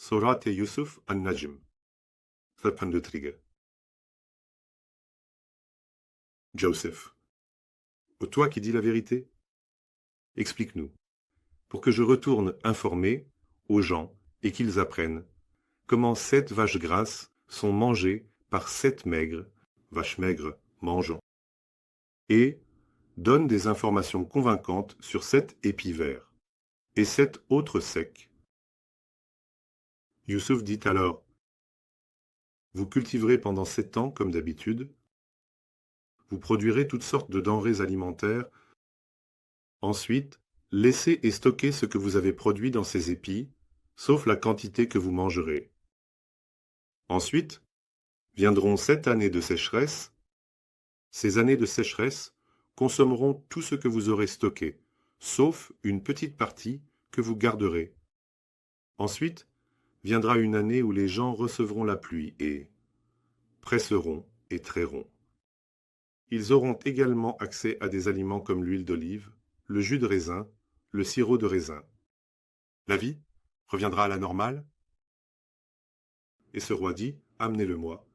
Surat Yusuf An-Najm 35. Joseph. Toi qui dis la vérité, explique-nous, pour que je retourne informer aux gens et qu'ils apprennent comment 7 vaches grasses sont mangées par 7 maigres, vaches maigres mangeant, et donne des informations convaincantes sur 7 épis verts et 7 autres secs. Youssouf dit alors: vous cultiverez pendant 7 ans comme d'habitude, vous produirez toutes sortes de denrées alimentaires. Ensuite, laissez et stockez ce que vous avez produit dans ces épis, sauf la quantité que vous mangerez. Ensuite, viendront 7 années de sécheresse. Ces années de sécheresse consommeront tout ce que vous aurez stocké, sauf une petite partie que vous garderez. Ensuite, viendra une année où les gens recevront la pluie et presseront et trairont. Ils auront également accès à des aliments comme l'huile d'olive, le jus de raisin, le sirop de raisin. La vie reviendra à la normale. Et ce roi dit: amenez-le-moi.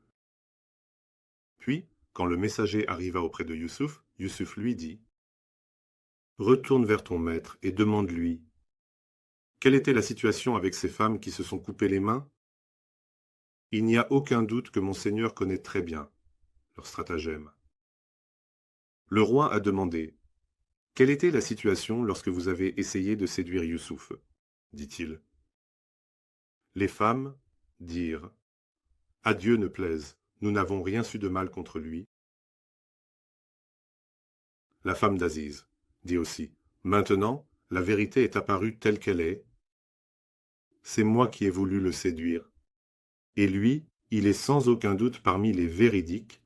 Puis, quand le messager arriva auprès de Youssouf, Youssouf lui dit: retourne vers ton maître et demande-lui quelle était la situation avec ces femmes qui se sont coupées les mains. Il n'y a aucun doute que mon Seigneur connaît très bien leur stratagème. Le roi a demandé: quelle était la situation lorsque vous avez essayé de séduire Youssouf, dit-il. Les femmes dirent: à Dieu ne plaise, nous n'avons rien su de mal contre lui. La femme d'Aziz dit aussi: maintenant, la vérité est apparue telle qu'elle est. C'est moi qui ai voulu le séduire. Et lui, il est sans aucun doute parmi les véridiques.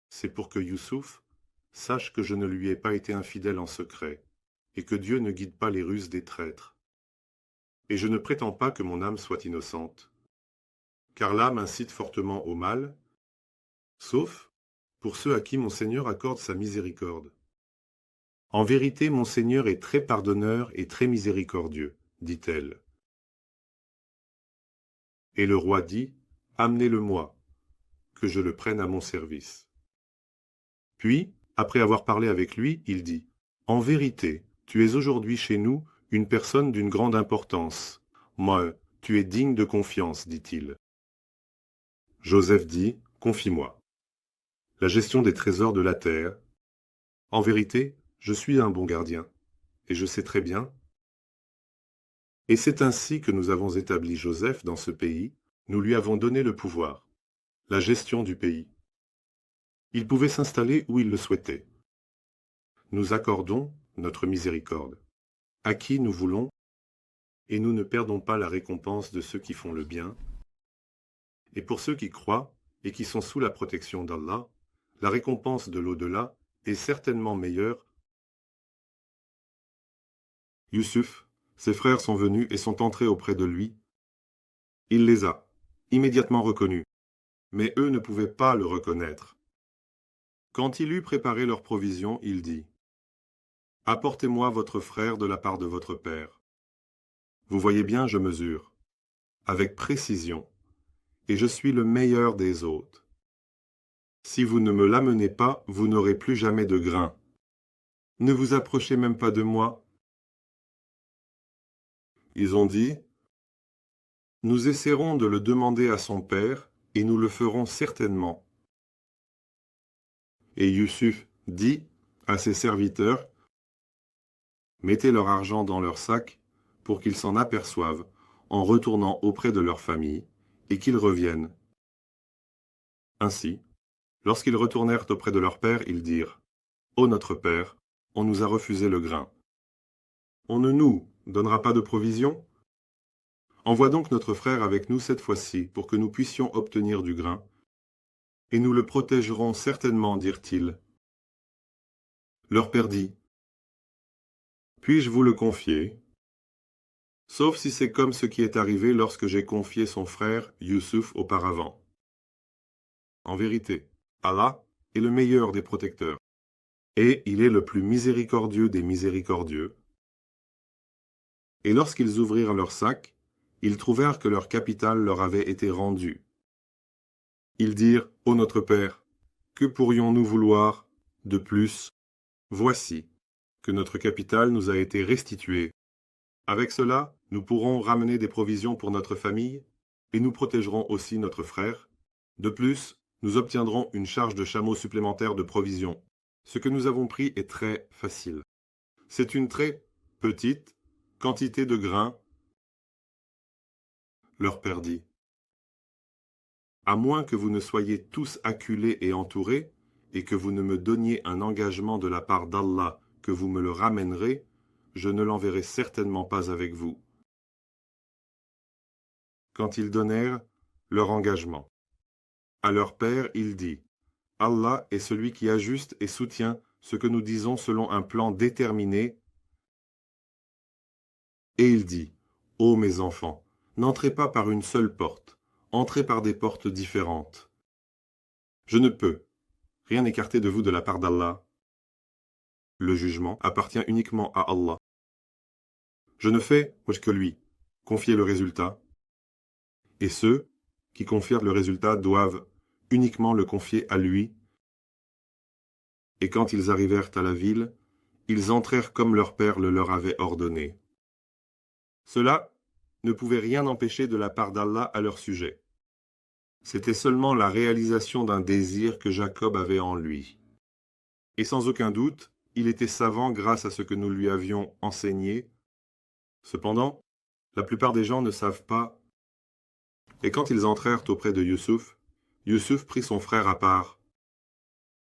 C'est pour que Youssouf sache que je ne lui ai pas été infidèle en secret, et que Dieu ne guide pas les ruses des traîtres. Et je ne prétends pas que mon âme soit innocente, car l'âme incite fortement au mal, sauf pour ceux à qui mon Seigneur accorde sa miséricorde. En vérité, mon Seigneur est très pardonneur et très miséricordieux, dit-elle. Et le roi dit: amenez-le-moi, que je le prenne à mon service. Puis, après avoir parlé avec lui, il dit: en vérité, tu es aujourd'hui chez nous une personne d'une grande importance. Moi, tu es digne de confiance, dit-il. Joseph dit: confie-moi la gestion des trésors de la terre. En vérité, je suis un bon gardien, et je sais très bien. Et c'est ainsi que nous avons établi Joseph dans ce pays, nous lui avons donné le pouvoir, la gestion du pays. Il pouvait s'installer où il le souhaitait. Nous accordons notre miséricorde à qui nous voulons, et nous ne perdons pas la récompense de ceux qui font le bien. Et pour ceux qui croient et qui sont sous la protection d'Allah, la récompense de l'au-delà est certainement meilleure. Youssouf, ses frères sont venus et sont entrés auprès de lui. Il les a immédiatement reconnus, mais eux ne pouvaient pas le reconnaître. Quand il eut préparé leurs provisions, il dit: apportez-moi votre frère de la part de votre père. Vous voyez bien, je mesure, avec précision, et je suis le meilleur des hôtes. Si vous ne me l'amenez pas, vous n'aurez plus jamais de grain. Ne vous approchez même pas de moi. Ils ont dit: nous essaierons de le demander à son père, et nous le ferons certainement. Et Youssouf dit à ses serviteurs: mettez leur argent dans leur sac pour qu'ils s'en aperçoivent en retournant auprès de leur famille, et qu'ils reviennent. Ainsi, lorsqu'ils retournèrent auprès de leur père, ils dirent: ô notre père, on nous a refusé le grain. On ne nous donnera pas de provisions? Envoie donc notre frère avec nous cette fois-ci, pour que nous puissions obtenir du grain, et nous le protégerons certainement, dirent-ils. Leur père dit: puis-je vous le confier? Sauf si c'est comme ce qui est arrivé lorsque j'ai confié son frère Youssouf auparavant. En vérité, Allah est le meilleur des protecteurs, et il est le plus miséricordieux des miséricordieux. Et lorsqu'ils ouvrirent leur sac, ils trouvèrent que leur capital leur avait été rendu. Ils dirent, ô notre Père, que pourrions-nous vouloir de plus? Voici que notre capital nous a été restitué. Avec cela, nous pourrons ramener des provisions pour notre famille et nous protégerons aussi notre frère. De plus, nous obtiendrons une charge de chameau supplémentaire de provisions. Ce que nous avons pris est très facile. C'est une très petite quantité de grains. Leur père dit, à moins que vous ne soyez tous acculés et entourés, et que vous ne me donniez un engagement de la part d'Allah que vous me le ramènerez, je ne l'enverrai certainement pas avec vous. Quand ils donnèrent leur engagement à leur père, il dit, Allah est celui qui ajuste et soutient ce que nous disons selon un plan déterminé. Et il dit, ô mes enfants, n'entrez pas par une seule porte, entrez par des portes différentes. Je ne peux rien écarter de vous de la part d'Allah. Le jugement appartient uniquement à Allah. Je ne fais que lui, confier le résultat. Et ceux qui confirment le résultat doivent uniquement le confier à lui. Et quand ils arrivèrent à la ville, ils entrèrent comme leur père le leur avait ordonné. Cela ne pouvait rien empêcher de la part d'Allah à leur sujet. C'était seulement la réalisation d'un désir que Jacob avait en lui. Et sans aucun doute, il était savant grâce à ce que nous lui avions enseigné. Cependant, la plupart des gens ne savent pas. Et quand ils entrèrent auprès de Youssouf, Youssouf prit son frère à part.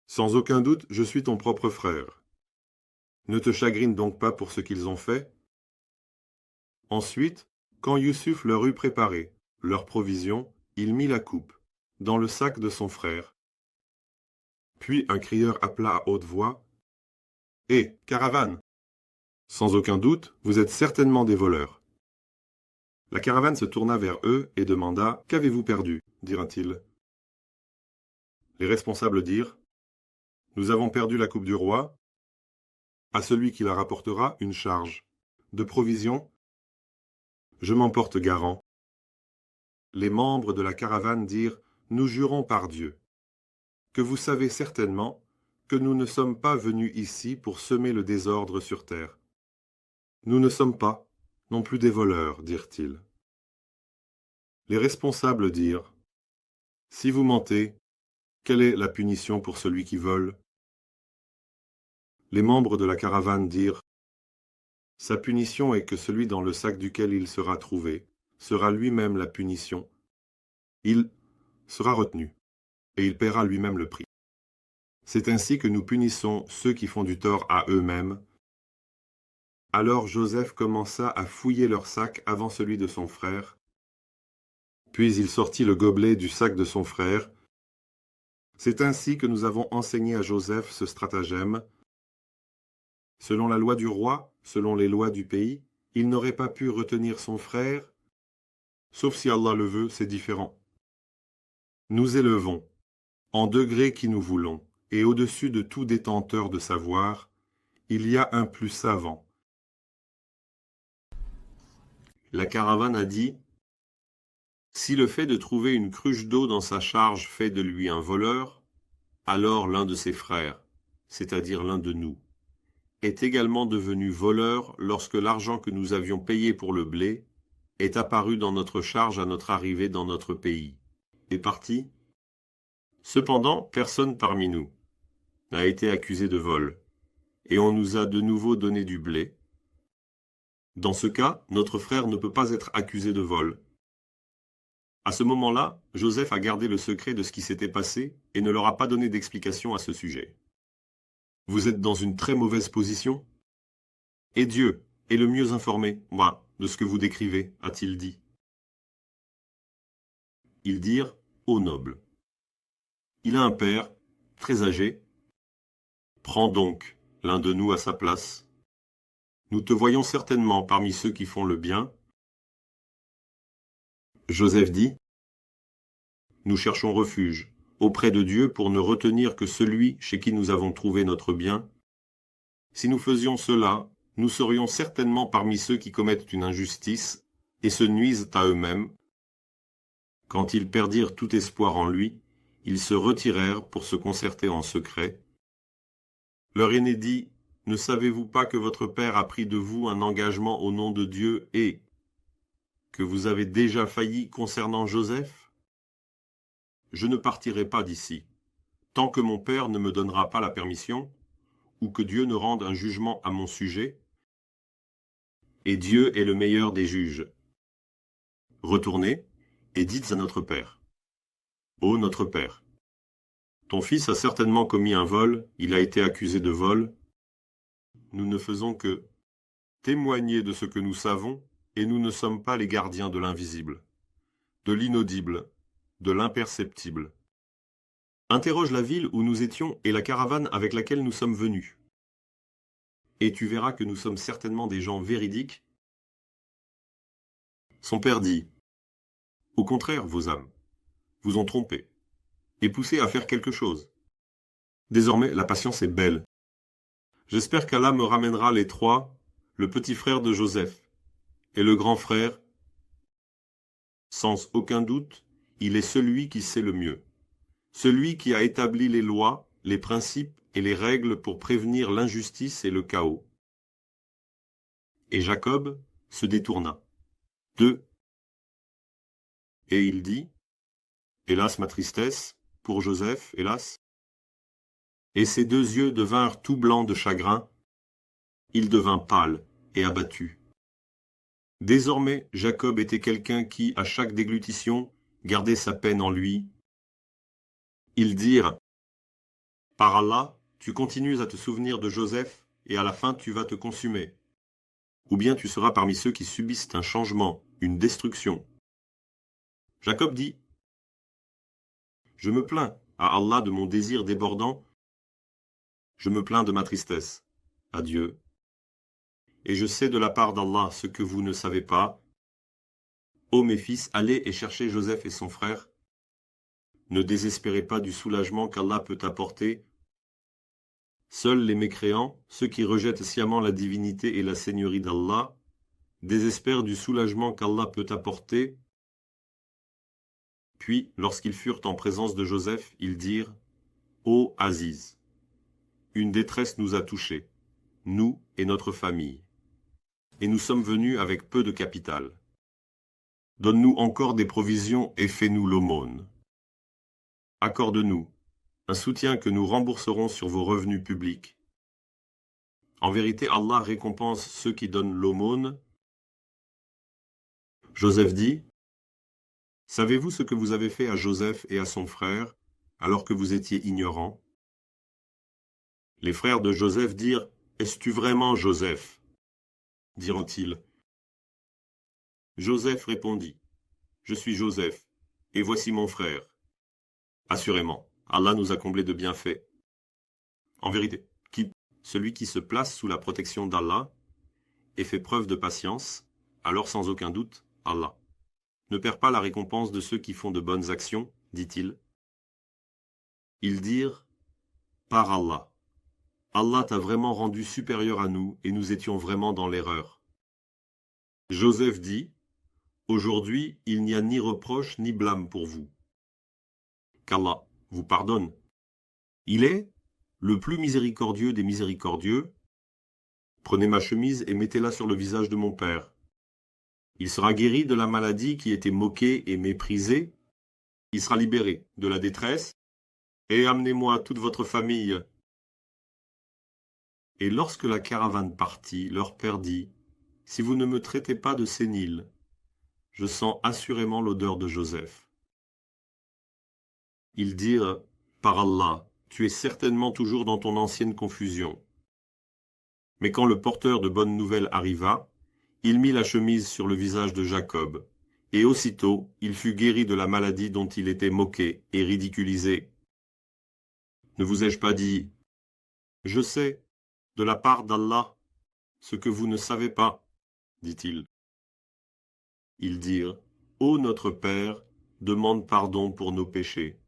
Sans aucun doute, je suis ton propre frère. Ne te chagrine donc pas pour ce qu'ils ont fait. Ensuite, quand Youssouf leur eut préparé leurs provisions, il mit la coupe dans le sac de son frère. Puis un crieur appela à haute voix, « Hé, caravane! Sans aucun doute, vous êtes certainement des voleurs. » La caravane se tourna vers eux et demanda, « Qu'avez-vous perdu ?» dirent-ils. Les responsables dirent, « Nous avons perdu la coupe du roi. À celui qui la rapportera, une charge. De provisions, je m'en porte garant. » Les membres de la caravane dirent, « Nous jurons par Dieu, que vous savez certainement que nous ne sommes pas venus ici pour semer le désordre sur terre. Nous ne sommes pas non plus des voleurs, dirent-ils. » Les responsables dirent, « Si vous mentez, quelle est la punition pour celui qui vole ?» Les membres de la caravane dirent, « Sa punition est que celui dans le sac duquel il sera trouvé sera lui-même la punition. Il sera retenu, et il paiera lui-même le prix. C'est ainsi que nous punissons ceux qui font du tort à eux-mêmes. » Alors Joseph commença à fouiller leur sac avant celui de son frère. Puis il sortit le gobelet du sac de son frère. C'est ainsi que nous avons enseigné à Joseph ce stratagème. Selon la loi du roi, selon les lois du pays, il n'aurait pas pu retenir son frère, sauf si Allah le veut, c'est différent. Nous élevons, en degré qui nous voulons, et au-dessus de tout détenteur de savoir, il y a un plus savant. La caravane a dit, « Si le fait de trouver une cruche d'eau dans sa charge fait de lui un voleur, alors l'un de ses frères, c'est-à-dire l'un de nous, est également devenu voleur lorsque l'argent que nous avions payé pour le blé est apparu dans notre charge à notre arrivée dans notre pays, et parti. Cependant, personne parmi nous n'a été accusé de vol, et on nous a de nouveau donné du blé. Dans ce cas, notre frère ne peut pas être accusé de vol. » À ce moment-là, Joseph a gardé le secret de ce qui s'était passé et ne leur a pas donné d'explication à ce sujet. « Vous êtes dans une très mauvaise position ? Et Dieu est le mieux informé, de ce que vous décrivez, a-t-il dit. Ils dirent, ô noble, il a un père, très âgé. Prends donc l'un de nous à sa place. Nous te voyons certainement parmi ceux qui font le bien. Joseph dit, nous cherchons refuge auprès de Dieu pour ne retenir que celui chez qui nous avons trouvé notre bien. Si nous faisions cela, nous serions certainement parmi ceux qui commettent une injustice, et se nuisent à eux-mêmes. Quand ils perdirent tout espoir en lui, ils se retirèrent pour se concerter en secret. Leur aîné dit, « Ne savez-vous pas que votre père a pris de vous un engagement au nom de Dieu et que vous avez déjà failli concernant Joseph? Je ne partirai pas d'ici, tant que mon père ne me donnera pas la permission, ou que Dieu ne rende un jugement à mon sujet, et Dieu est le meilleur des juges. Retournez et dites à notre père, « Ô notre père, ton fils a certainement commis un vol, il a été accusé de vol. Nous ne faisons que témoigner de ce que nous savons, et nous ne sommes pas les gardiens de l'invisible, de l'inaudible, de l'imperceptible. Interroge la ville où nous étions et la caravane avec laquelle nous sommes venus. Et tu verras que nous sommes certainement des gens véridiques. » Son père dit, « Au contraire, vos âmes, vous ont trompé, et poussé à faire quelque chose. Désormais, la patience est belle. J'espère qu'Allah me ramènera les trois, le petit frère de Joseph, et le grand frère. Sans aucun doute, il est celui qui sait le mieux, celui qui a établi les lois, les principes et les règles pour prévenir l'injustice et le chaos. » Et Jacob se détourna. 2. Et il dit, « Hélas ma tristesse, pour Joseph, hélas. » Et ses deux yeux devinrent tout blancs de chagrin. Il devint pâle et abattu. Désormais, Jacob était quelqu'un qui, à chaque déglutition, gardait sa peine en lui. Ils dirent, « Par Allah, tu continues à te souvenir de Joseph, et à la fin tu vas te consumer. Ou bien tu seras parmi ceux qui subissent un changement, une destruction. » Jacob dit, « Je me plains à Allah de mon désir débordant, je me plains de ma tristesse, à Dieu. Et je sais de la part d'Allah ce que vous ne savez pas. Ô mes fils, allez et cherchez Joseph et son frère. Ne désespérez pas du soulagement qu'Allah peut apporter. Seuls les mécréants, ceux qui rejettent sciemment la divinité et la seigneurie d'Allah, désespèrent du soulagement qu'Allah peut apporter. » Puis, lorsqu'ils furent en présence de Joseph, ils dirent, « Ô Aziz, une détresse nous a touchés, nous et notre famille, et nous sommes venus avec peu de capital. Donne-nous encore des provisions et fais-nous l'aumône. Accorde-nous un soutien que nous rembourserons sur vos revenus publics. En vérité, Allah récompense ceux qui donnent l'aumône. » Joseph dit, « Savez-vous ce que vous avez fait à Joseph et à son frère, alors que vous étiez ignorants? » Les frères de Joseph dirent, « Es-tu vraiment Joseph ?» diront-ils. Joseph répondit, « Je suis Joseph, et voici mon frère. Assurément, Allah nous a comblés de bienfaits. En vérité, celui qui se place sous la protection d'Allah et fait preuve de patience, alors sans aucun doute, Allah ne perd pas la récompense de ceux qui font de bonnes actions, dit-il. » Ils dirent, « Par Allah, Allah t'a vraiment rendu supérieur à nous et nous étions vraiment dans l'erreur. » Joseph dit, « Aujourd'hui, il n'y a ni reproche ni blâme pour vous. Qu'Allah vous pardonne. Il est le plus miséricordieux des miséricordieux. Prenez ma chemise et mettez-la sur le visage de mon père. Il sera guéri de la maladie qui était moquée et méprisée. Il sera libéré de la détresse. Et amenez-moi toute votre famille. » Et lorsque la caravane partit, leur père dit, « Si vous ne me traitez pas de sénile, je sens assurément l'odeur de Joseph. » Ils dirent, « Par Allah, tu es certainement toujours dans ton ancienne confusion. » Mais quand le porteur de bonnes nouvelles arriva, il mit la chemise sur le visage de Jacob, et aussitôt il fut guéri de la maladie dont il était moqué et ridiculisé. Ne vous ai-je pas dit, « Je sais, de la part d'Allah, ce que vous ne savez pas, » dit-il. Ils dirent, « Ô notre Père, demande pardon pour nos péchés.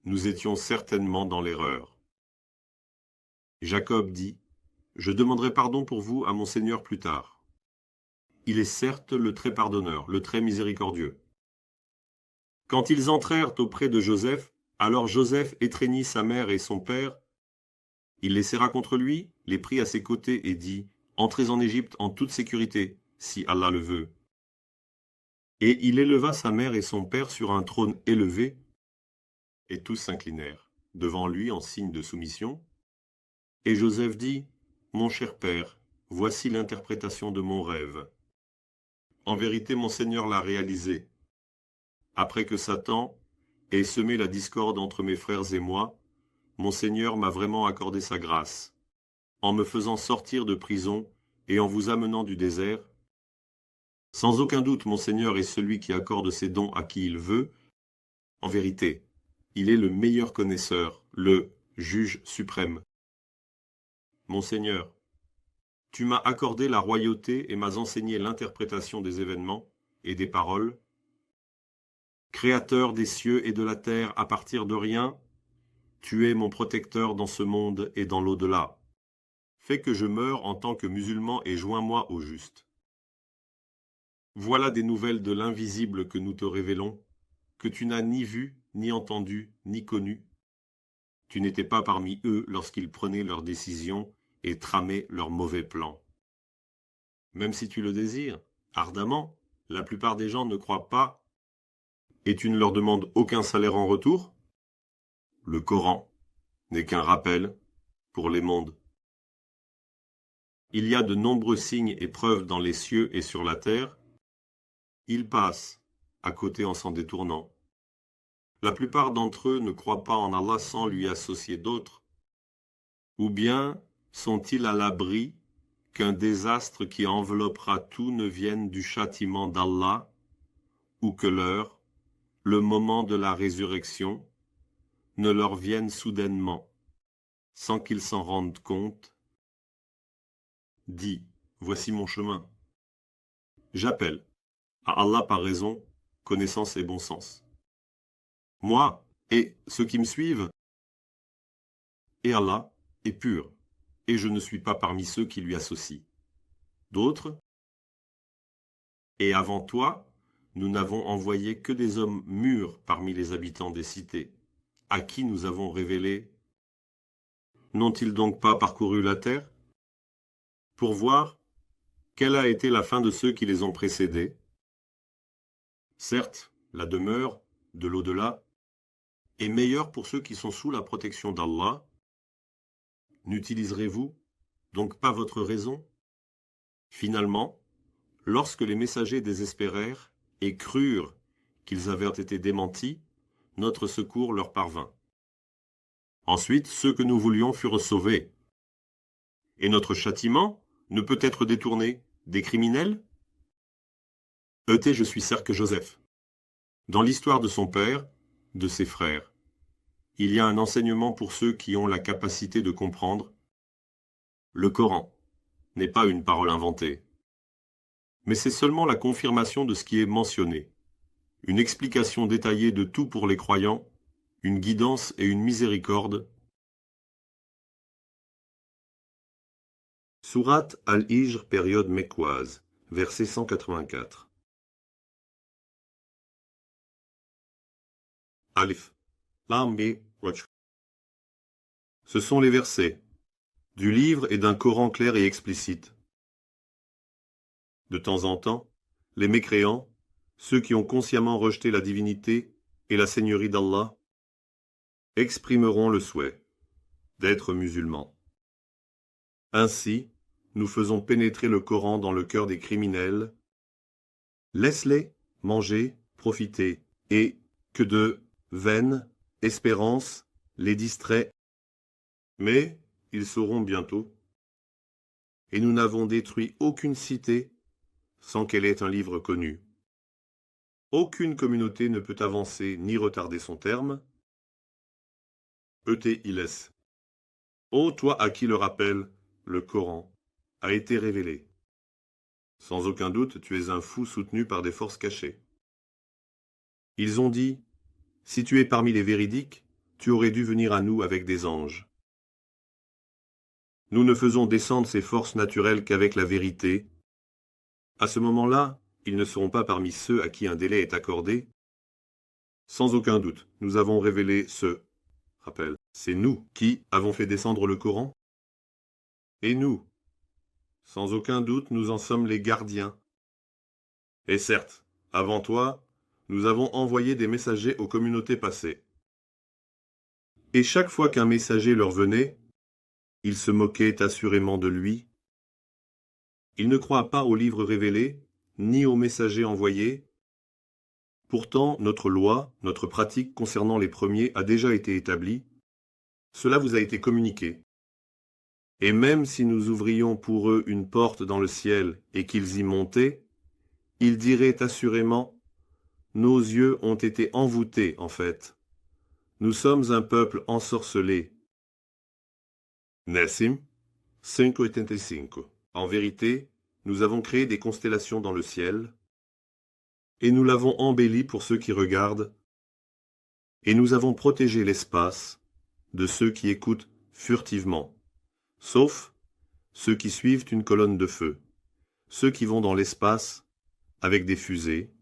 Nous étions certainement dans l'erreur. » Jacob dit, « Je demanderai pardon pour vous à mon Seigneur plus tard. » il est certes le très pardonneur, le très miséricordieux. Quand ils entrèrent auprès de Joseph, alors Joseph étreignit sa mère et son père. Il les serra contre lui, les prit à ses côtés et dit, « Entrez en Égypte en toute sécurité, si Allah le veut. » Et il éleva sa mère et son père sur un trône élevé, et tous s'inclinèrent devant lui en signe de soumission. Et Joseph dit, « Mon cher père, voici l'interprétation de mon rêve. En vérité, mon Seigneur l'a réalisé. Après que Satan ait semé la discorde entre mes frères et moi, mon Seigneur m'a vraiment accordé sa grâce, en me faisant sortir de prison et en vous amenant du désert. Sans aucun doute, mon Seigneur est celui qui accorde ses dons à qui il veut. En vérité, il est le meilleur connaisseur, le juge suprême. Mon Seigneur, tu m'as accordé la royauté et m'as enseigné l'interprétation des événements et des paroles. Créateur des cieux et de la terre à partir de rien, tu es mon protecteur dans ce monde et dans l'au-delà. Fais que je meure en tant que musulman et joins-moi au juste. Voilà des nouvelles de l'invisible que nous te révélons, que tu n'as ni vu, ni entendu, ni connu. Tu n'étais pas parmi eux lorsqu'ils prenaient leurs décisions et tramaient leurs mauvais plans. Même si tu le désires, ardemment, la plupart des gens ne croient pas et tu ne leur demandes aucun salaire en retour. Le Coran n'est qu'un rappel pour les mondes. Il y a de nombreux signes et preuves dans les cieux et sur la terre. Ils passent à côté en s'en détournant. La plupart d'entre eux ne croient pas en Allah sans lui associer d'autres. Ou bien sont-ils à l'abri qu'un désastre qui enveloppera tout ne vienne du châtiment d'Allah, ou que l'heure, le moment de la résurrection, ne leur vienne soudainement, sans qu'ils s'en rendent compte. Dis, voici mon chemin. J'appelle à Allah par raison, connaissance et bon sens. Moi et ceux qui me suivent, et Allah est pur, et je ne suis pas parmi ceux qui lui associent. D'autres, et avant toi, nous n'avons envoyé que des hommes mûrs parmi les habitants des cités, à qui nous avons révélé. N'ont-ils donc pas parcouru la terre pour voir quelle a été la fin de ceux qui les ont précédés? Certes, la demeure de l'au-delà est meilleure pour ceux qui sont sous la protection d'Allah. N'utiliserez-vous donc pas votre raison? Finalement, lorsque les messagers désespérèrent et crurent qu'ils avaient été démentis, notre secours leur parvint. Ensuite, ceux que nous voulions furent sauvés. Et notre châtiment ne peut être détourné des criminels? Je suis certes Joseph. Dans l'histoire de son père, de ses frères, il y a un enseignement pour ceux qui ont la capacité de comprendre. Le Coran n'est pas une parole inventée, mais c'est seulement la confirmation de ce qui est mentionné, une explication détaillée de tout pour les croyants, une guidance et une miséricorde. Sourate Al-Hijr, période mécoise, verset 184. Alif, Lam, Mim, Raj. Ce sont les versets du livre et d'un Coran clair et explicite. De temps en temps, les mécréants, ceux qui ont consciemment rejeté la divinité et la seigneurie d'Allah, exprimeront le souhait d'être musulmans. Ainsi, nous faisons pénétrer le Coran dans le cœur des criminels. Laisse-les manger, profiter, et que de vaines espérances les distraient. Mais ils sauront bientôt. Et nous n'avons détruit aucune cité sans qu'elle ait un livre connu. Aucune communauté ne peut avancer ni retarder son terme. Iles. Ô toi à qui le rappel, le Coran, a été révélé. Sans aucun doute, tu es un fou soutenu par des forces cachées. Ils ont dit, si tu es parmi les véridiques, tu aurais dû venir à nous avec des anges. Nous ne faisons descendre ces forces naturelles qu'avec la vérité. À ce moment-là, ils ne seront pas parmi ceux à qui un délai est accordé. Sans aucun doute, nous avons révélé ce rappel. C'est nous qui avons fait descendre le Coran. Et nous, sans aucun doute, nous en sommes les gardiens. Et certes, avant toi, nous avons envoyé des messagers aux communautés passées. Et chaque fois qu'un messager leur venait, ils se moquaient assurément de lui. Ils ne croient pas au livre révélé, ni aux messagers envoyés. Pourtant, notre loi, notre pratique concernant les premiers a déjà été établie. Cela vous a été communiqué. Et même si nous ouvrions pour eux une porte dans le ciel et qu'ils y montaient, ils diraient assurément « Nos yeux ont été envoûtés, en fait. Nous sommes un peuple ensorcelé. » Nessim 585. En vérité, nous avons créé des constellations dans le ciel, et nous l'avons embelli pour ceux qui regardent, et nous avons protégé l'espace de ceux qui écoutent furtivement, sauf ceux qui suivent une colonne de feu, ceux qui vont dans l'espace avec des fusées.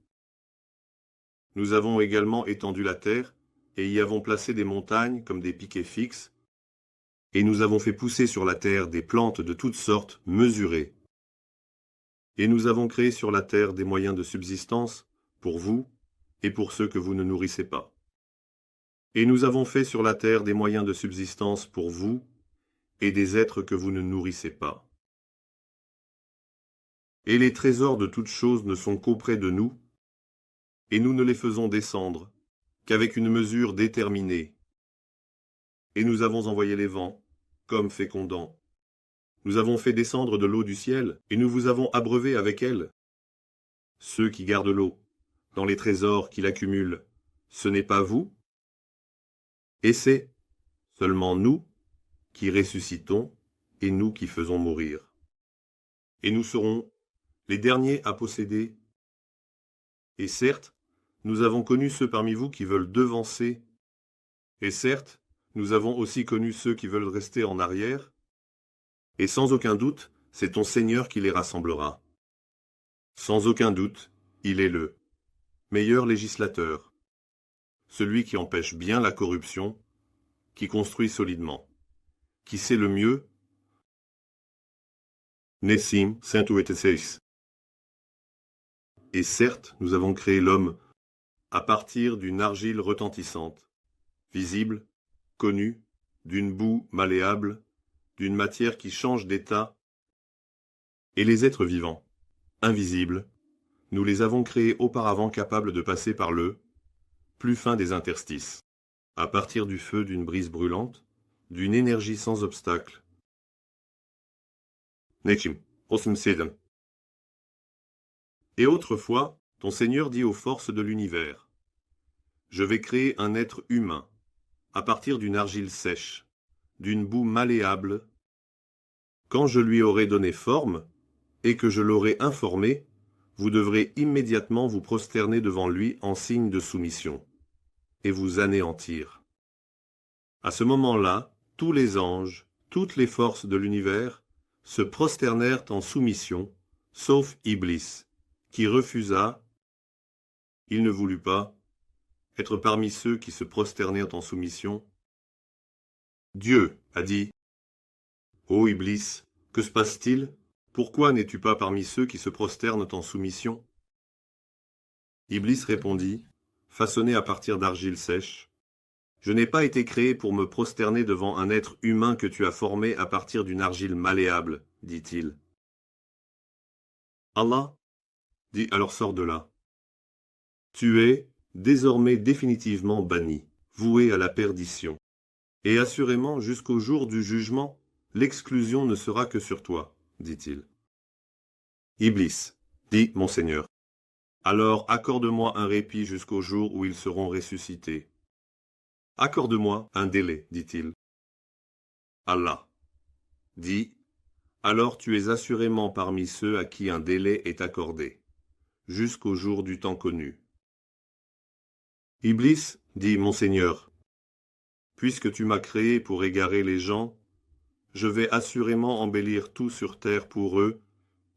Nous avons également étendu la terre et y avons placé des montagnes comme des piquets fixes, et nous avons fait pousser sur la terre des plantes de toutes sortes mesurées. Et nous avons créé sur la terre des moyens de subsistance pour vous et pour ceux que vous ne nourrissez pas. Et nous avons fait sur la terre des moyens de subsistance pour vous et des êtres que vous ne nourrissez pas. Et les trésors de toutes choses ne sont qu'auprès de nous, et nous ne les faisons descendre qu'avec une mesure déterminée. Et nous avons envoyé les vents, comme fécondants. Nous avons fait descendre de l'eau du ciel, et nous vous avons abreuvé avec elle. Ceux qui gardent l'eau, dans les trésors qu'il accumule, ce n'est pas vous? Et c'est seulement nous qui ressuscitons, et nous qui faisons mourir. Et nous serons les derniers à posséder. Et certes, nous avons connu ceux parmi vous qui veulent devancer. Et certes, nous avons aussi connu ceux qui veulent rester en arrière. Et sans aucun doute, c'est ton Seigneur qui les rassemblera. Sans aucun doute, il est le meilleur législateur, celui qui empêche bien la corruption, qui construit solidement, qui sait le mieux. Nessim 186. Et certes, nous avons créé l'homme à partir d'une argile retentissante, visible, connue, d'une boue malléable, d'une matière qui change d'état, et les êtres vivants, invisibles, nous les avons créés auparavant capables de passer par le plus fin des interstices, à partir du feu d'une brise brûlante, d'une énergie sans obstacle. Nechim, 87. Et autrefois, ton Seigneur dit aux forces de l'univers, « Je vais créer un être humain, à partir d'une argile sèche, d'une boue malléable. Quand je lui aurai donné forme, et que je l'aurai informé, vous devrez immédiatement vous prosterner devant lui en signe de soumission, et vous anéantir. » À ce moment-là, tous les anges, toutes les forces de l'univers, se prosternèrent en soumission, sauf Iblis, qui refusa, il ne voulut pas, être parmi ceux qui se prosternèrent en soumission. Dieu a dit, « Ô Iblis, que se passe-t-il? Pourquoi n'es-tu pas parmi ceux qui se prosternent en soumission ?» Iblis répondit, façonné à partir d'argile sèche, « Je n'ai pas été créé pour me prosterner devant un être humain que tu as formé à partir d'une argile malléable, dit-il. Allah dit alors sors de là. Tu es désormais définitivement banni, voué à la perdition. Et assurément, jusqu'au jour du jugement, l'exclusion ne sera que sur toi, dit-il. Iblis, dit mon Seigneur, alors accorde-moi un répit jusqu'au jour où ils seront ressuscités. Accorde-moi un délai, dit-il. Allah dit, alors tu es assurément parmi ceux à qui un délai est accordé, jusqu'au jour du temps connu. Iblis, dit mon Seigneur, puisque tu m'as créé pour égarer les gens, je vais assurément embellir tout sur terre pour eux,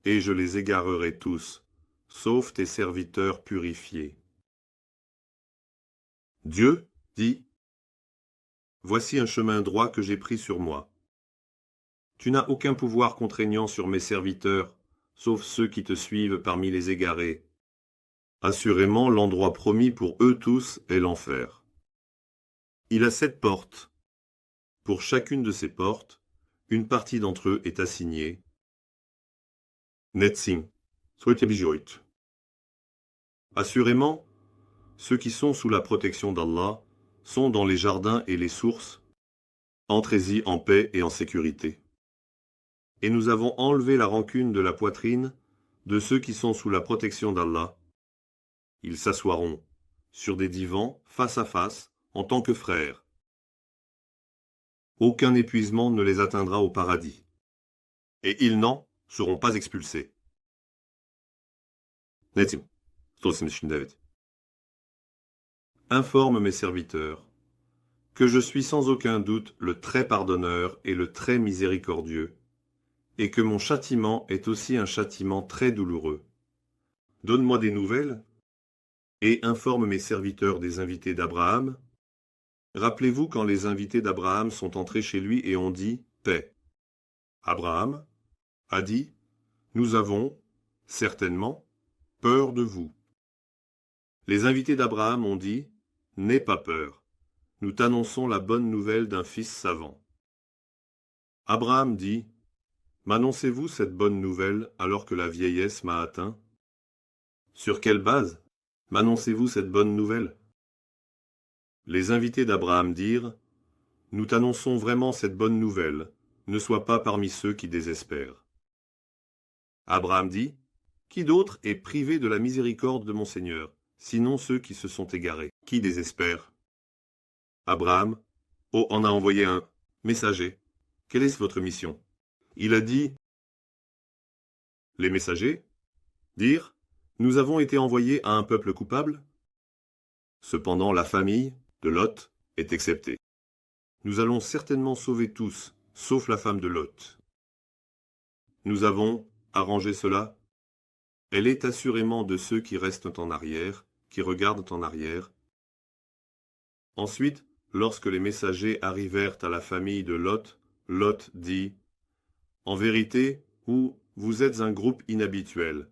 et je les égarerai tous, sauf tes serviteurs purifiés. Dieu dit, voici un chemin droit que j'ai pris sur moi. Tu n'as aucun pouvoir contraignant sur mes serviteurs, sauf ceux qui te suivent parmi les égarés. Assurément, l'endroit promis pour eux tous est l'enfer. Il a 7 portes. Pour chacune de ces portes, une partie d'entre eux est assignée. Netzing, assurément, ceux qui sont sous la protection d'Allah sont dans les jardins et les sources. Entrez-y en paix et en sécurité. Et nous avons enlevé la rancune de la poitrine de ceux qui sont sous la protection d'Allah. Ils s'assoiront sur des divans face à face en tant que frères. Aucun épuisement ne les atteindra au paradis. Et ils n'en seront pas expulsés. Netim, informe mes serviteurs que je suis sans aucun doute le très pardonneur et le très miséricordieux, et que mon châtiment est aussi un châtiment très douloureux. Donne-moi des nouvelles, et informe mes serviteurs des invités d'Abraham. Rappelez-vous quand les invités d'Abraham sont entrés chez lui et ont dit « Paix ». Abraham a dit « Nous avons, certainement, peur de vous ». Les invités d'Abraham ont dit « N'aie pas peur, nous t'annonçons la bonne nouvelle d'un fils savant ». Abraham dit « M'annoncez-vous cette bonne nouvelle alors que la vieillesse m'a atteint ? Sur quelle base m'annoncez-vous cette bonne nouvelle ? Les invités d'Abraham dirent « Nous t'annonçons vraiment cette bonne nouvelle, ne sois pas parmi ceux qui désespèrent. » Abraham dit « Qui d'autre est privé de la miséricorde de mon Seigneur, sinon ceux qui se sont égarés, qui désespèrent ?» Abraham en a envoyé un messager. Quelle est votre mission ? Il a dit « Les messagers dirent « Nous avons été envoyés à un peuple coupable. Cependant la famille de Lot est exceptée. Nous allons certainement sauver tous, sauf la femme de Lot. Nous avons arrangé cela. Elle est assurément de ceux qui restent en arrière, qui regardent en arrière. » Ensuite, lorsque les messagers arrivèrent à la famille de Lot, Lot dit « En vérité, vous êtes un groupe inhabituel,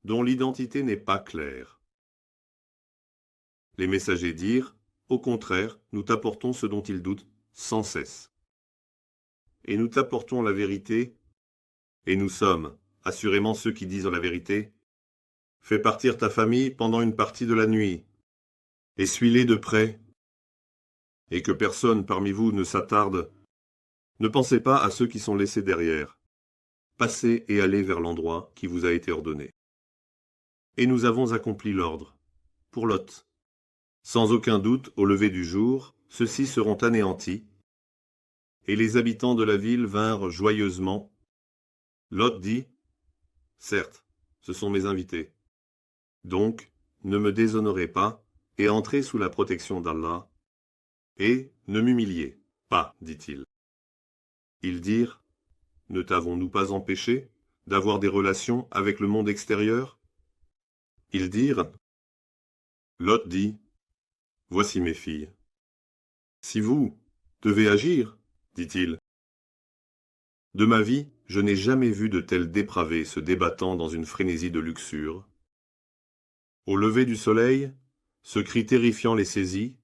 dont l'identité n'est pas claire. » Les messagers dirent « Au contraire, nous t'apportons ce dont ils doutent sans cesse. Et nous t'apportons la vérité, et nous sommes, assurément ceux qui disent la vérité. Fais partir ta famille pendant une partie de la nuit, et suis-les de près, et que personne parmi vous ne s'attarde. Ne pensez pas à ceux qui sont laissés derrière. Passez et allez vers l'endroit qui vous a été ordonné. Et nous avons accompli l'ordre, pour Lot. Sans aucun doute, au lever du jour, ceux-ci seront anéantis. Et les habitants de la ville vinrent joyeusement. Lot dit, « Certes, ce sont mes invités. Donc, ne me déshonorez pas, et entrez sous la protection d'Allah. Et ne m'humiliez pas, dit-il. » Ils dirent, « Ne t'avons-nous pas empêché d'avoir des relations avec le monde extérieur ?» Ils dirent, Lot dit, « Voici mes filles. Si vous devez agir, dit-il. De ma vie, je n'ai jamais vu de tels dépravés se débattant dans une frénésie de luxure. Au lever du soleil, ce cri terrifiant les saisit.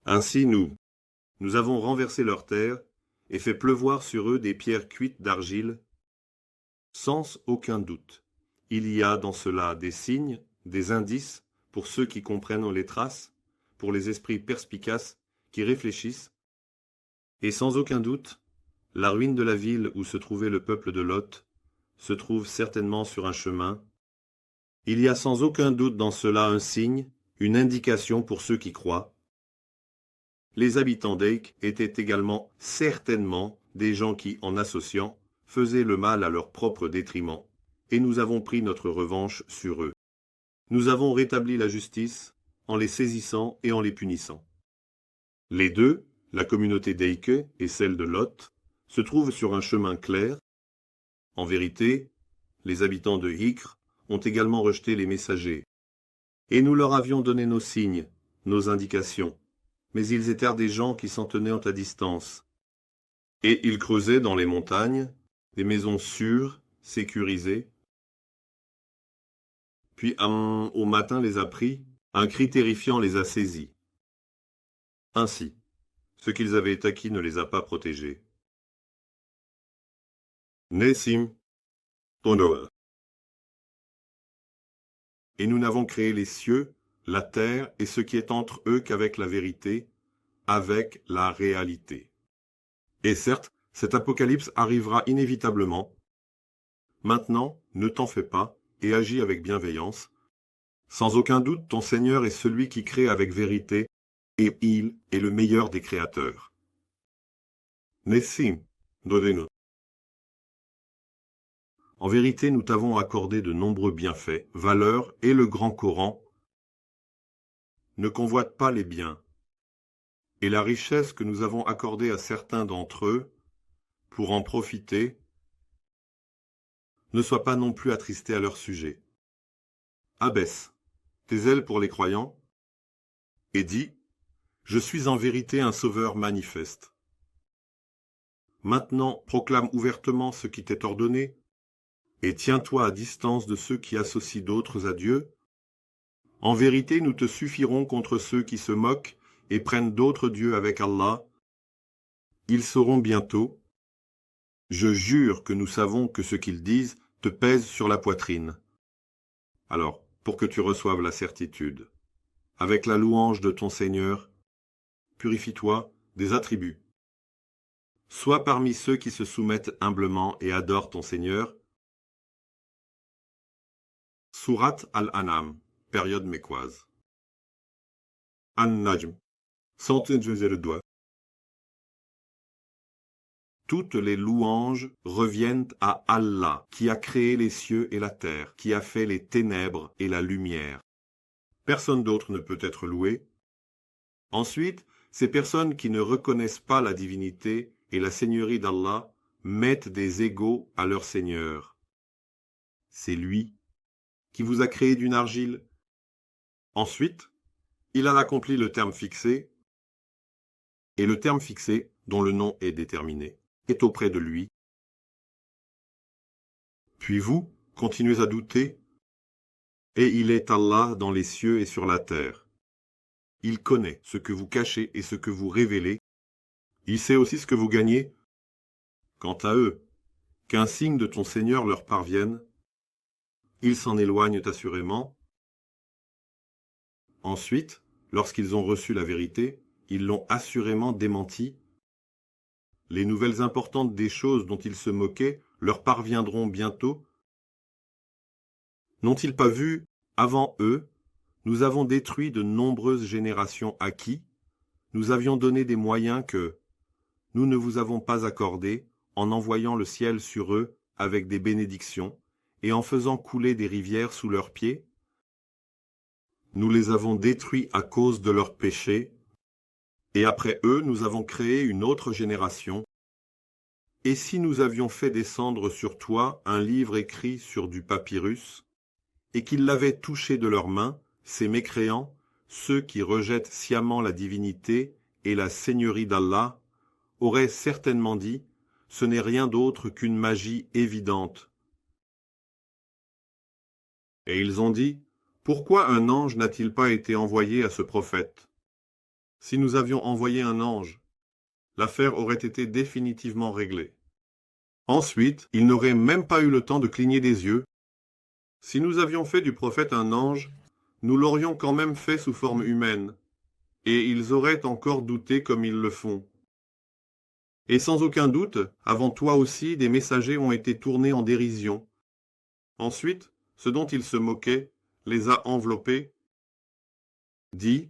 Ainsi nous avons renversé leur terre et fait pleuvoir sur eux des pierres cuites d'argile. Sans aucun doute, il y a dans cela des signes, des indices pour ceux qui comprennent les traces, pour les esprits perspicaces qui réfléchissent. Et sans aucun doute, la ruine de la ville où se trouvait le peuple de Lot se trouve certainement sur un chemin. Il y a sans aucun doute dans cela un signe, une indication pour ceux qui croient. Les habitants d'Eik étaient également certainement des gens qui, en associant, faisaient le mal à leur propre détriment, et nous avons pris notre revanche sur eux. Nous avons rétabli la justice en les saisissant et en les punissant. Les deux, la communauté d'Eike et celle de Lot, se trouvent sur un chemin clair. En vérité, les habitants de Hicr, ont également rejeté les messagers. Et nous leur avions donné nos signes, nos indications. Mais ils étaient des gens qui s'en tenaient à distance. Et ils creusaient dans les montagnes des maisons sûres, sécurisées. Puis au matin les a pris, un cri terrifiant les a saisis. Ainsi, ce qu'ils avaient acquis ne les a pas protégés. Nessim, Tonoa. Et nous n'avons créé les cieux, la terre et ce qui est entre eux qu'avec la vérité, avec la réalité. Et certes, cet apocalypse arrivera inévitablement. Maintenant, ne t'en fais pas et agis avec bienveillance. Sans aucun doute, ton Seigneur est celui qui crée avec vérité, et il est le meilleur des créateurs. Nessim, donnez-nous. En vérité, nous t'avons accordé de nombreux bienfaits, valeurs, et le grand Coran. Ne convoite pas les biens, et la richesse que nous avons accordée à certains d'entre eux, pour en profiter, ne sois pas non plus attristé à leur sujet. Abaisse tes ailes pour les croyants, et dis, je suis en vérité un sauveur manifeste. Maintenant, proclame ouvertement ce qui t'est ordonné, et tiens-toi à distance de ceux qui associent d'autres à Dieu. En vérité, nous te suffirons contre ceux qui se moquent et prennent d'autres dieux avec Allah. Ils sauront bientôt. Je jure que nous savons que ce qu'ils disent te pèse sur la poitrine. Alors, pour que tu reçoives la certitude, avec la louange de ton Seigneur, purifie-toi des attributs. Sois parmi ceux qui se soumettent humblement et adorent ton Seigneur. Sourate Al-An'am, période mécoise. An-Najm, 102. Toutes les louanges reviennent à Allah, qui a créé les cieux et la terre, qui a fait les ténèbres et la lumière. Personne d'autre ne peut être loué. Ensuite, ces personnes qui ne reconnaissent pas la divinité et la seigneurie d'Allah mettent des égaux à leur Seigneur. C'est lui qui vous a créé d'une argile. Ensuite, il a accompli le terme fixé, et le terme fixé, dont le nom est déterminé, est auprès de lui. Puis vous, continuez à douter, et il est Allah dans les cieux et sur la terre. Il connaît ce que vous cachez et ce que vous révélez. Il sait aussi ce que vous gagnez. Quant à eux, qu'un signe de ton Seigneur leur parvienne, ils s'en éloignent assurément. Ensuite, lorsqu'ils ont reçu la vérité, ils l'ont assurément démentie. Les nouvelles importantes des choses dont ils se moquaient leur parviendront bientôt. N'ont-ils pas vu, avant eux, nous avons détruit de nombreuses générations à qui nous avions donné des moyens que nous ne vous avons pas accordés en envoyant le ciel sur eux avec des bénédictions et en faisant couler des rivières sous leurs pieds? Nous les avons détruits à cause de leurs péchés, et après eux nous avons créé une autre génération. Et si nous avions fait descendre sur toi un livre écrit sur du papyrus, et qu'ils l'avaient touché de leurs mains, ces mécréants, ceux qui rejettent sciemment la divinité et la seigneurie d'Allah, auraient certainement dit, ce n'est rien d'autre qu'une magie évidente. Et ils ont dit, pourquoi un ange n'a-t-il pas été envoyé à ce prophète? Si nous avions envoyé un ange, l'affaire aurait été définitivement réglée. Ensuite, il n'aurait même pas eu le temps de cligner des yeux. Si nous avions fait du prophète un ange, nous l'aurions quand même fait sous forme humaine, et ils auraient encore douté comme ils le font. Et sans aucun doute, avant toi aussi, des messagers ont été tournés en dérision. Ensuite, ce dont ils se moquaient les a enveloppés. Dis,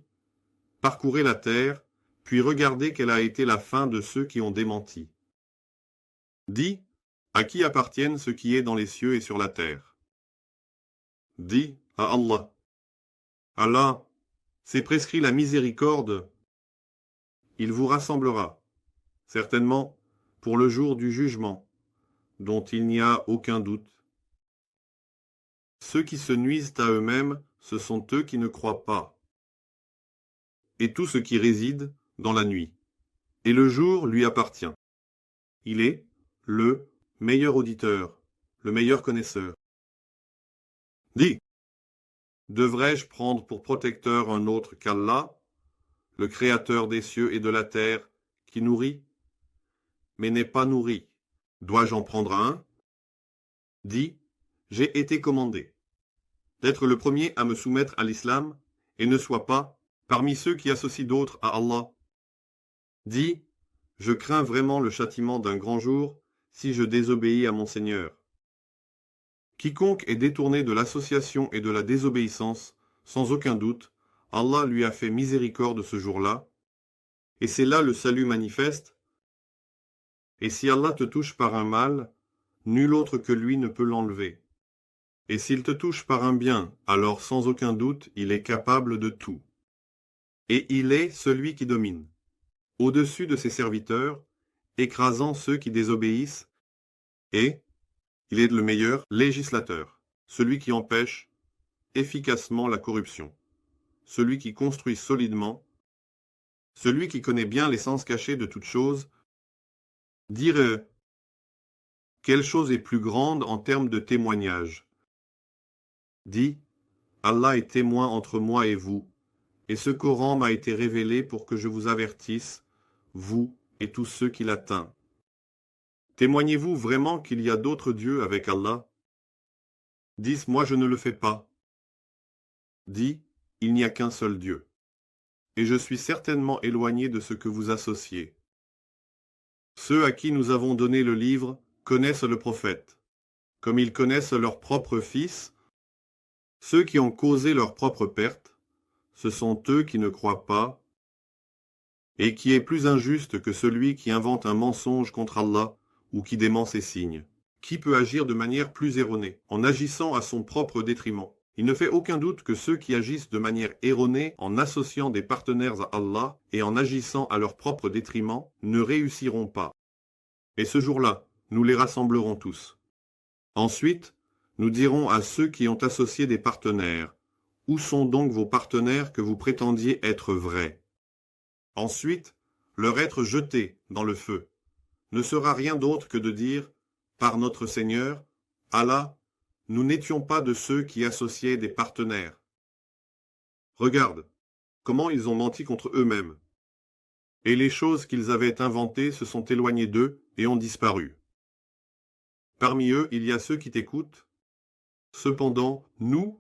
parcourez la terre, puis regardez quelle a été la fin de ceux qui ont démenti. Dis, à qui appartiennent ce qui est dans les cieux et sur la terre? Dis, à Allah. Allah, c'est prescrit la miséricorde. Il vous rassemblera, certainement, pour le jour du jugement, dont il n'y a aucun doute. Ceux qui se nuisent à eux-mêmes, ce sont eux qui ne croient pas. Et tout ce qui réside dans la nuit. Et le jour lui appartient. Il est le meilleur auditeur, le meilleur connaisseur. Dis, devrais-je prendre pour protecteur un autre qu'Allah, le Créateur des cieux et de la terre, qui nourrit, mais n'est pas nourri? Dois-je en prendre un? Dis, j'ai été commandé d'être le premier à me soumettre à l'islam et ne sois pas parmi ceux qui associent d'autres à Allah. Dis, je crains vraiment le châtiment d'un grand jour si je désobéis à mon Seigneur. Quiconque est détourné de l'association et de la désobéissance, sans aucun doute, Allah lui a fait miséricorde ce jour-là, et c'est là le salut manifeste. Et si Allah te touche par un mal, nul autre que lui ne peut l'enlever. Et s'il te touche par un bien, alors sans aucun doute, il est capable de tout. Et il est celui qui domine, au-dessus de ses serviteurs, écrasant ceux qui désobéissent, et il est le meilleur législateur, celui qui empêche efficacement la corruption, celui qui construit solidement, celui qui connaît bien l'essence cachée de toute chose. Dire quelle chose est plus grande en termes de témoignage? Dis, Allah est témoin entre moi et vous, et ce Coran m'a été révélé pour que je vous avertisse, vous et tous ceux qui l'atteignent. Témoignez-vous vraiment qu'il y a d'autres dieux avec Allah? Dis, moi je ne le fais pas. Dis, il n'y a qu'un seul Dieu. Et je suis certainement éloigné de ce que vous associez. Ceux à qui nous avons donné le livre connaissent le prophète, comme ils connaissent leur propre fils. Ceux qui ont causé leur propre perte, ce sont eux qui ne croient pas, et qui est plus injuste que celui qui invente un mensonge contre Allah ou qui dément ses signes. Qui peut agir de manière plus erronée, en agissant à son propre détriment? Il ne fait aucun doute que ceux qui agissent de manière erronée en associant des partenaires à Allah et en agissant à leur propre détriment ne réussiront pas. Et ce jour-là, nous les rassemblerons tous. Ensuite, nous dirons à ceux qui ont associé des partenaires, où sont donc vos partenaires que vous prétendiez être vrais? Ensuite, leur être jetés dans le feu ne sera rien d'autre que de dire, par notre Seigneur, Allah, nous n'étions pas de ceux qui associaient des partenaires. Regarde, comment ils ont menti contre eux-mêmes. Et les choses qu'ils avaient inventées se sont éloignées d'eux et ont disparu. Parmi eux, il y a ceux qui t'écoutent. Cependant, nous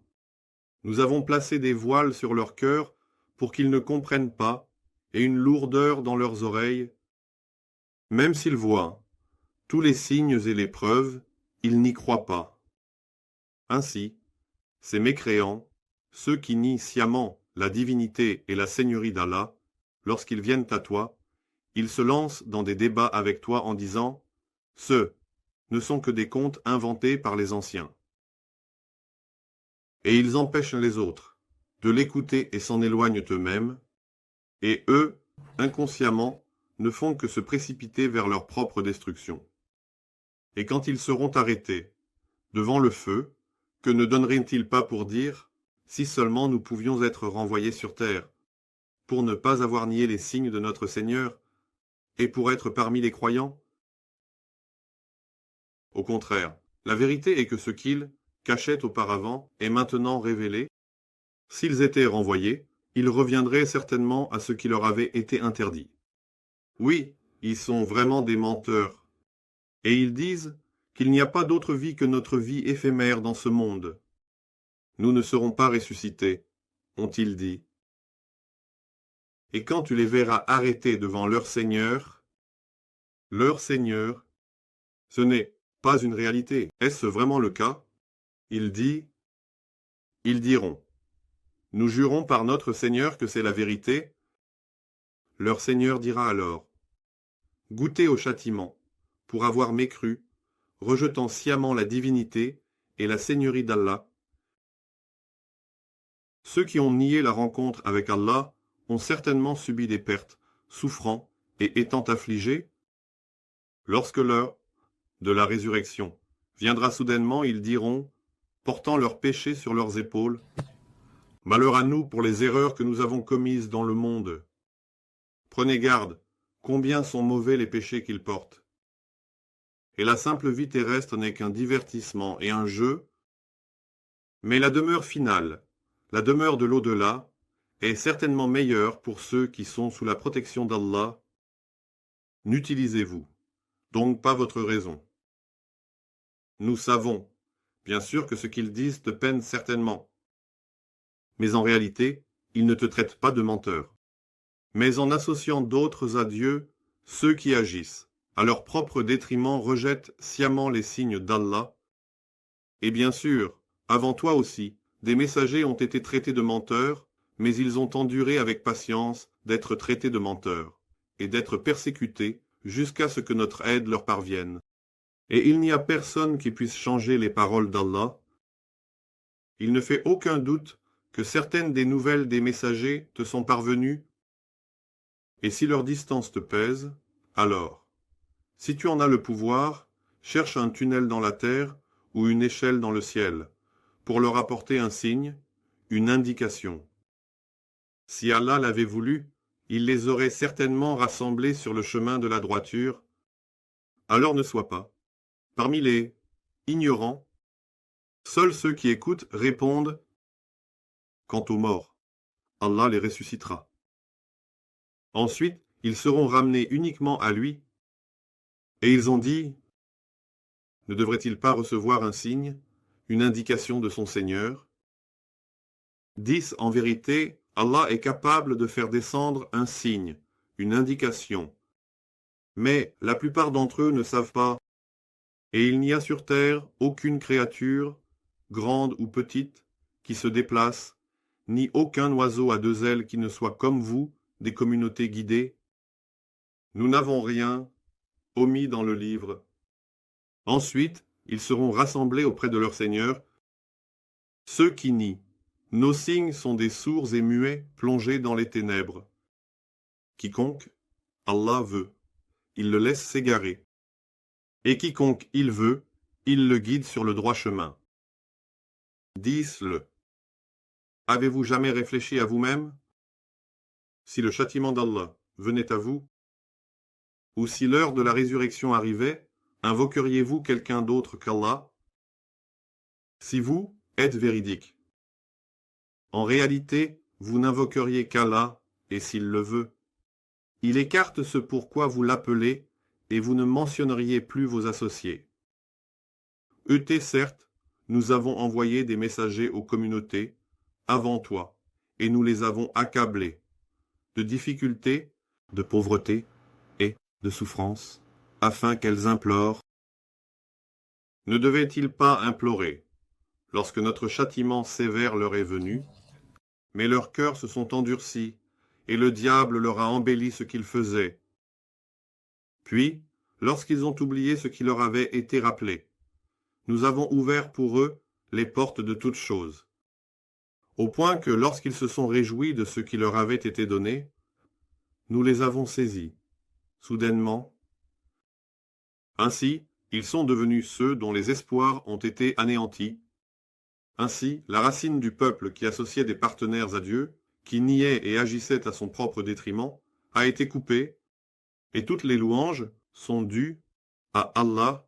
avons placé des voiles sur leur cœur pour qu'ils ne comprennent pas, et une lourdeur dans leurs oreilles. Même s'ils voient tous les signes et les preuves, ils n'y croient pas. Ainsi, ces mécréants, ceux qui nient sciemment la divinité et la seigneurie d'Allah, lorsqu'ils viennent à toi, ils se lancent dans des débats avec toi en disant « Ce ne sont que des contes inventés par les anciens. » Et ils empêchent les autres de l'écouter et s'en éloignent eux-mêmes, et eux, inconsciemment, ne font que se précipiter vers leur propre destruction. Et quand ils seront arrêtés devant le feu, que ne donneraient-ils pas pour dire « Si seulement nous pouvions être renvoyés sur terre, pour ne pas avoir nié les signes de notre Seigneur, et pour être parmi les croyants ?» Au contraire, la vérité est que ce qu'ils cachaient auparavant est maintenant révélé. S'ils étaient renvoyés, ils reviendraient certainement à ce qui leur avait été interdit. Oui, ils sont vraiment des menteurs. Et ils disent qu'il n'y a pas d'autre vie que notre vie éphémère dans ce monde. Nous ne serons pas ressuscités, ont-ils dit. Et quand tu les verras arrêtés devant leur Seigneur, ce n'est pas une réalité. Est-ce vraiment le cas? Ils diront, nous jurons par notre Seigneur que c'est la vérité. Leur Seigneur dira alors, goûtez au châtiment, pour avoir mécru, rejetant sciemment la divinité et la seigneurie d'Allah. Ceux qui ont nié la rencontre avec Allah ont certainement subi des pertes, souffrant et étant affligés. Lorsque l'heure de la résurrection viendra soudainement, ils diront portant leurs péchés sur leurs épaules. Malheur à nous pour les erreurs que nous avons commises dans le monde. Prenez garde, combien sont mauvais les péchés qu'ils portent. Et la simple vie terrestre n'est qu'un divertissement et un jeu, mais la demeure finale, la demeure de l'au-delà, est certainement meilleure pour ceux qui sont sous la protection d'Allah. N'utilisez-vous donc pas votre raison. Nous savons, bien sûr, que ce qu'ils disent te peine certainement. Mais en réalité, ils ne te traitent pas de menteur. Mais en associant d'autres à Dieu, ceux qui agissent, à leur propre détriment, rejettent sciemment les signes d'Allah. Et bien sûr, avant toi aussi, des messagers ont été traités de menteurs, mais ils ont enduré avec patience d'être traités de menteurs, et d'être persécutés jusqu'à ce que notre aide leur parvienne. Et il n'y a personne qui puisse changer les paroles d'Allah. Il ne fait aucun doute que certaines des nouvelles des messagers te sont parvenues, et si leur distance te pèse, alors, si tu en as le pouvoir, cherche un tunnel dans la terre ou une échelle dans le ciel, pour leur apporter un signe, une indication. Si Allah l'avait voulu, il les aurait certainement rassemblés sur le chemin de la droiture. Alors ne sois pas parmi les ignorants. Seuls ceux qui écoutent répondent. Quant aux morts, Allah les ressuscitera. Ensuite, ils seront ramenés uniquement à lui. Et ils ont dit, ne devrait-il pas recevoir un signe, une indication de son Seigneur? Dis en vérité, Allah est capable de faire descendre un signe, une indication. Mais la plupart d'entre eux ne savent pas. Et il n'y a sur terre aucune créature, grande ou petite, qui se déplace, ni aucun oiseau à deux ailes qui ne soit comme vous, des communautés guidées. Nous n'avons rien omis dans le livre. Ensuite, ils seront rassemblés auprès de leur Seigneur. Ceux qui nient, nos signes sont des sourds et muets plongés dans les ténèbres. Quiconque Allah veut, il le laisse s'égarer. Et quiconque il veut, il le guide sur le droit chemin. Dis-le. Avez-vous jamais réfléchi à vous-même? Si le châtiment d'Allah venait à vous, ou si l'heure de la résurrection arrivait, invoqueriez-vous quelqu'un d'autre qu'Allah? Si vous êtes véridique, en réalité, vous n'invoqueriez qu'Allah, et s'il le veut, il écarte ce pourquoi vous l'appelez, et vous ne mentionneriez plus vos associés. Certes, nous avons envoyé des messagers aux communautés, avant toi, et nous les avons accablés, de difficultés, de pauvreté et de souffrance, afin qu'elles implorent. Ne devaient-ils pas implorer, lorsque notre châtiment sévère leur est venu? Mais leurs cœurs se sont endurcis, et le diable leur a embelli ce qu'ils faisaient. Puis, lorsqu'ils ont oublié ce qui leur avait été rappelé, nous avons ouvert pour eux les portes de toutes choses, au point que lorsqu'ils se sont réjouis de ce qui leur avait été donné, nous les avons saisis, soudainement. Ainsi, ils sont devenus ceux dont les espoirs ont été anéantis. Ainsi, la racine du peuple qui associait des partenaires à Dieu, qui niait et agissait à son propre détriment, a été coupée, et toutes les louanges sont dues à Allah,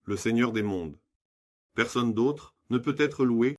le Seigneur des mondes. Personne d'autre ne peut être loué